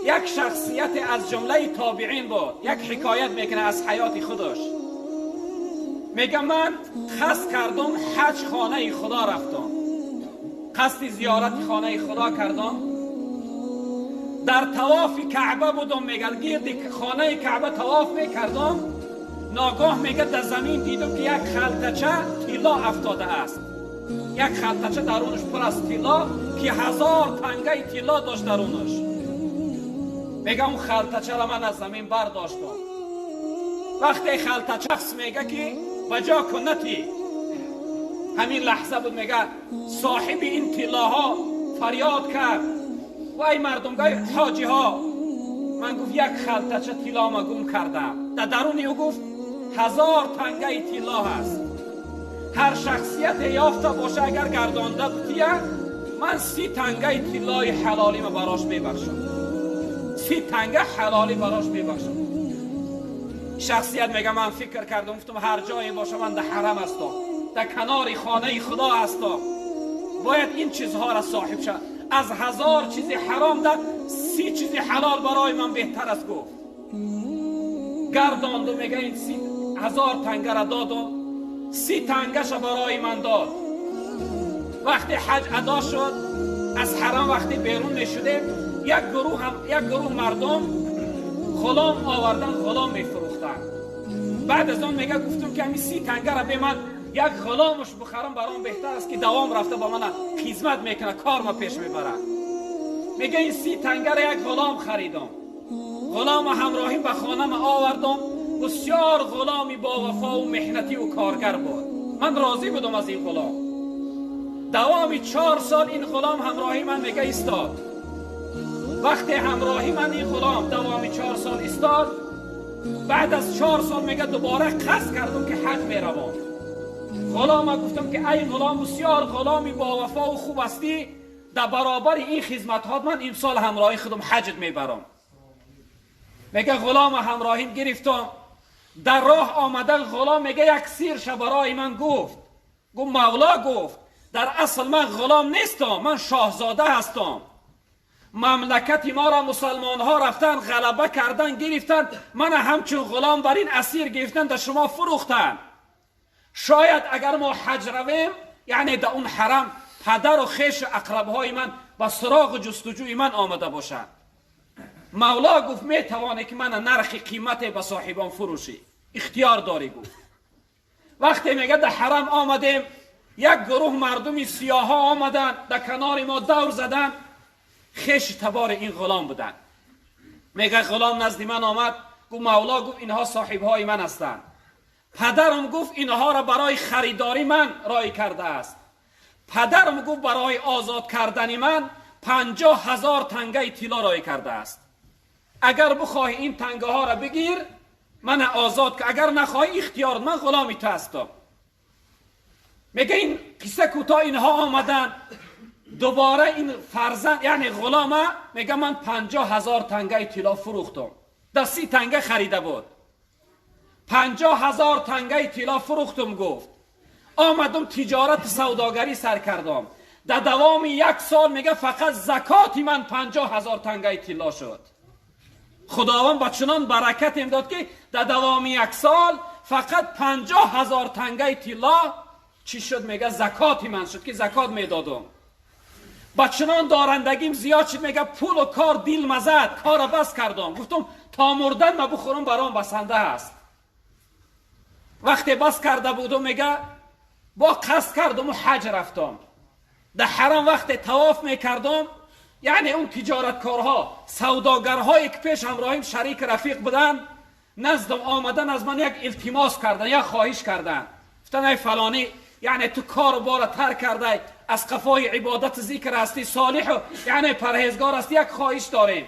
یک شخصیت از جمله تابعین بود، یک حکایت میکنه از حیات خودش. میگه من قصد کردم حج خانه خدا رفتم، قصد زیارت خانه خدا کردم، در طواف کعبه بودم، میگه گرد خانه کعبه طواف میکردم، ناگاه میگه در زمین دیدم که یک خلطچه طلا افتاده است، یک خلطچه درونش پر از طلا که 1000 تنگه طلا داشت درونش. میگه اون خلطچه را من از زمین برداشتم. وقتی خلطچه میگه که بجا کنتی، همین لحظه بود میگه صاحب این طلاها فریاد کرد وای مردمگاه حاجی ها، من گفت یک خلطچه طلا ما گم کردم. در درونی او گفت 1000 تنگه طلا هست. هر شخصیت یافته باشه اگر گردانده بودیه، من 30 تنگه طلای حلالی ما براش میبخشم، 30 تنگه حلالی براش میبخشم. شخصیت میگه من فکر کردم، گفتم هر جایی باشه من در حرم هستم، در کنار خانه خدا هستم، باید این چیزها را صاحب شد. از 1000 چیز حرام در 30 چیز حلال برای من بهتر است. گفت گرداند و میگه این 1000 تنگه را دادم، 30 تنگش برای من داد. وقتی حج ادا شد از حرم، وقتی بیرون میشدیم، یک گروه مردم غلام آوردن، غلام میفروختن. بعد از اون میگه گفتم که همین 30 تنگه را به من یک غلامش بخرم برام بهتر است که دوام رفته با من خدمت میکنه، کار ما پیش میبره. میگه این 30 تنگه را یک غلام خریدم، غلام همراهیم به خانه ما آوردم. بسیار غلامی با وفا و محنتی و کارگر بود، من راضی بودم از این غلام. دوامی 4 سال این غلام همراهی من میگه ایستاد. وقتی همراهی من این غلام دوامی 4 سال ایستاد، بعد از 4 سال میگه دوباره قصد کردم که حج میروم. غلام گفتم که ای غلام، بسیار غلامی با وفا و خوب هستی، در برابر این خدمت ها من امسال همراهی خودم حجت میبرم. میگه غلام همراهیم گرفتم، در راه آمده غلام میگه یک سیر برای من گفت مولا گفت در اصل من غلام نیستم، من شاهزاده هستم. مملکت ما را مسلمان ها رفتن غلبه کردن، گرفتن، من همچون غلام بر این اسیر گرفتن، در شما فروختن. شاید اگر ما حج رویم، یعنی در اون حرم پدر و خیش اقرب های من به سراغ جستجوی من آمده باشند. مولا گفت می توانی که من نرخ قیمت به صاحبان فروشی، اختیار داری. گفت وقتی میگه در حرم آمدیم، یک گروه مردمی سیاه ها آمدن، در کنار ما دور زدن، خیش تبار این غلام بودن. میگه غلام نزد من آمد، گفت مولا گفت اینها صاحب های من هستند. پدرم گفت اینها را برای خریداری من رای کرده است. پدرم گفت برای آزاد کردن من 50,000 تنگه طلا رای کرده است. اگر بخواهی این تنگه ها را بگیر من آزاد که، اگر نخواهی اختیار، من غلامی تو هستم. میگه این قصه کوتاه اینها آمدن، دوباره این فرزند یعنی غلامه میگه من 50,000 تنگه طلا فروختم، در 30 تنگه خریده بود. 50,000 تنگه طلا فروختم. گفت آمدم تجارت سوداگری سر کردم، در دوام 1 سال میگه فقط زکاتی من 50,000 تنگه طلا شد. خداوند با چنان برکت امداد که در دوام 1 سال فقط 50,000 تنگه طلا چی شد؟ میگه زکاتی من شد که زکات میدادم. با چنان دارندگیم زیاد شد، میگه پول و کار دیل مزد، کار بس کردم. گفتم تا مردن ما بخورم برام بسنده است. وقتی بس کرده بودم میگه با قصد کردم و حج رفتم. در حرم وقتی طواف میکردم، یعنی اون تجارتکارها سوداگرهایی که پیش همراهیم شریک رفیق بودن، نزدم آمدن از من یک التماس کردن، یک خواهش کردن. گفتن ای فلانی، یعنی تو کار و بار ترک کرده، از قفای عبادت ذکر هستی، صالح و یعنی پرهیزگار هستی، یک خواهش داریم.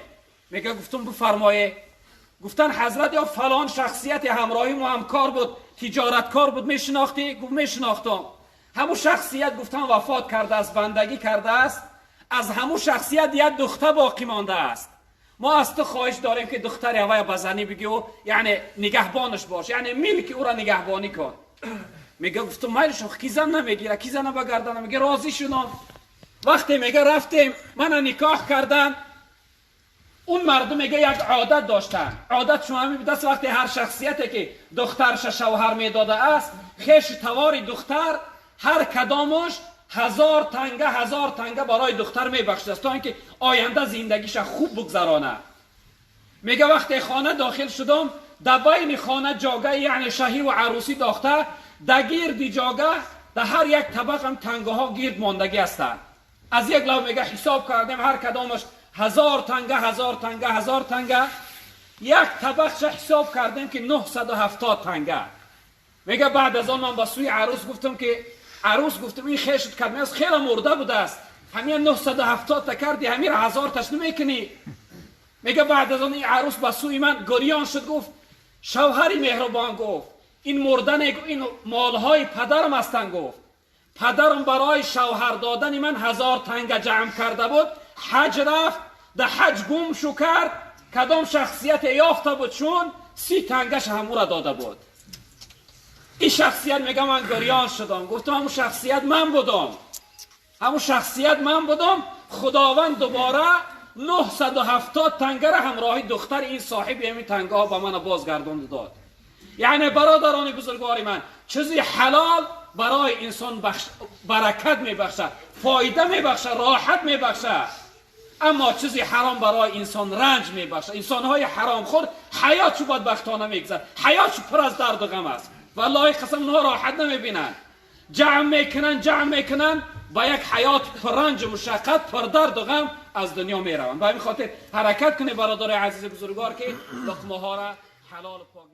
میگه گفتم بفرمایید. گفتن حضرت یا فلان شخصیت همراهیم و همکار بود، تجارتکار بود، میشناختی؟ گفت میشناختم. همون شخصیت گفتن وفات کرده است، بندگی کرده است. از همون شخصیت یک دختر باقی مانده است. ما از تو خواهش داریم که دختر اوای بزنی بگی و یعنی نگهبانش باش، یعنی ملک او را نگهبانی کن. میگه گفتم میلش کی زن نمیگیره، کی زن بگردن؟ میگه راضی شدم. وقتی میگه رفتیم من نکاح کردن، اون مردم میگه یک عادت داشتن. عادت شما می دست وقتی هر شخصیتی که دخترش شوهر میداده است، خیش تواری دختر هر کدامش 1000 تنگه برای دختر میبخشد تا اینکه آینده زندگیش خوب بگذرانه. میگه وقتی خانه داخل شدم، در بین خانه جاگه یعنی شهی و عروسی داخته، در گیردی جاگه در هر یک طبق هم تنگه ها گیرد ماندگی هستند. از یک لحاظ میگه حساب کردیم هر کدامش 1000 تنگه. یک طبقش حساب کردیم که 970 تنگه. میگه بعد از آن من با سوی عروس گفتم که گفتم این خیشت کمی از خیلی مرده بوده است، همین 970 تا کردی، همین 1000 تاش نمیکنی. میگه بعد از آن این عروس با سوی من گریان شد، گفت شوهری مهربان، گفت این مردن این مالهای پدرم هستن. گفت پدرم برای شوهر دادن من 1000 تنگه جمع کرده بود، حج رفت، در حج گم شو کرد، کدام شخصیت یافته بود چون 30 تنگش همو را داده بود. این شخصیت میگه من گریان شدم، گفتم همون شخصیت من بودم. خداوند دوباره 970 تنگه را همراهی دختر این صاحب همین تنگه ها با من بازگرداند داد. یعنی برادران بزرگوار من، چیزی حلال برای انسان برکت میبخشه، فایده میبخشه، راحت میبخشه، اما چیزی حرام برای انسان رنج میبخشه. انسانهای حرام خور حیاتشو بدبختانه میگذره، حیاتشو پر از درد و غم است. والله قسم اونها راحت نمیبینن، جمع میکنن با یک حیات پر رنج و مشقت، پر درد و غم از دنیا میروند. به همین خاطر حرکت کنه برادر عزیز بزرگوار که لقمه ها را حلال و پاک